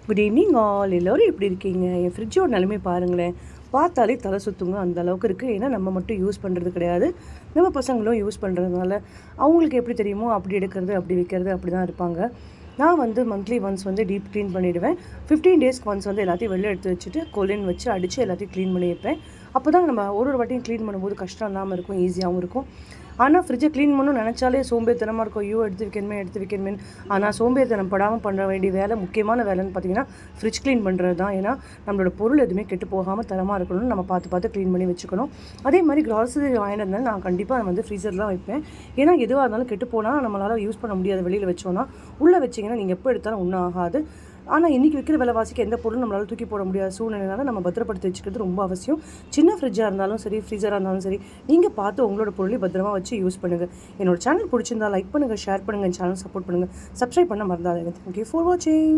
Good evening all. எல்லோரும் எப்படி இருக்கீங்க? என் ஃப்ரிட்ஜோட நிலைமை பாருங்களேன். பார்த்தாலே தலை சுற்றுங்க, அந்த அளவுக்கு இருக்குது. ஏன்னா நம்ம மட்டும் யூஸ் பண்ணுறது கிடையாது, நம்ம பசங்களும் யூஸ் பண்ணுறதுனால அவங்களுக்கு எப்படி தெரியுமோ அப்படி எடுக்கிறது, அப்படி வைக்கிறது, அப்படி தான் இருப்பாங்க. நான் வந்து மந்த்லி ஒன்ஸ் வந்து டீப் க்ளீன் பண்ணிவிடுவேன். 15 டேஸ்க்கு ஒன்ஸ் வந்து எல்லாத்தையும் வெளில எடுத்து வச்சுட்டு கொலின் வச்சு அடித்து எல்லாத்தையும் க்ளீன் பண்ணி வைப்பேன். அப்போ தான் நம்ம ஒரு வாட்டியும் க்ளீன் பண்ணும்போது கஷ்டம் இல்லாமல் இருக்கும், ஈஸியாகவும் இருக்கும். ஆனால் ஃப்ரிட்ஜை க்ளீன் பண்ணணும்னு நினச்சாலே சோம்பேறித்தனமாக இருக்கும். ஐயோ எடுத்து வைக்கணுமே. ஆனால் சோம்பேறித்தனம் படாமல் பண்ண வேண்டிய வேலை, முக்கியமான வேலைன்னு பார்த்தீங்கன்னா ஃப்ரிட்ஜ் க்ளீன் பண்ணுறது தான். ஏன்னா நம்மளோட பொருள் எதுவுமே கெட்டு போகாமல் தரமாக இருக்கணும்னு நம்ம பார்த்து க்ளீன் பண்ணி வச்சுக்கணும். அதே மாதிரி கிராசரி வாங்கினதுனால நான் கண்டிப்பாக வந்து ஃப்ரீசர் தான் வைப்பேன். ஏன்னா எதுவாக இருந்தாலும் கெட்டு போனால் நம்மளால் யூஸ் பண்ண முடியாது. வெளியில் வச்சோன்னா உள்ளே வச்சிங்கன்னா நீங்கள் எப்போ எடுத்தாலும் ஒன்றும் ஆகாது. ஆனால் இன்றைக்கி விற்கிற விலைவாசிக்கு எந்த பொருளும் நம்மளால் தூக்கி போட முடியாத சூழ்நிலைனால நம்ம பத்திரப்படுத்தி வச்சுக்கிறது ரொம்ப அவசியம். சின்ன ஃப்ரிட்ஜாக இருந்தாலும் சரி, ஃப்ரீசராக இருந்தாலும் சரி, நீங்கள் பார்த்து உங்களோட பொருளையும் பத்திரமா வச்சு யூஸ் பண்ணுங்கள். என்னோட சேனல் பிடிச்சிருந்தா லைக் பண்ணுங்கள், ஷேர் பண்ணுங்கள், சேனல் சப்போர்ட் பண்ணுங்கள், சப்ஸ்கிரைப் பண்ண மறந்துடாதீங்க. தேங்க்யூ ஃபார் வாட்சிங்.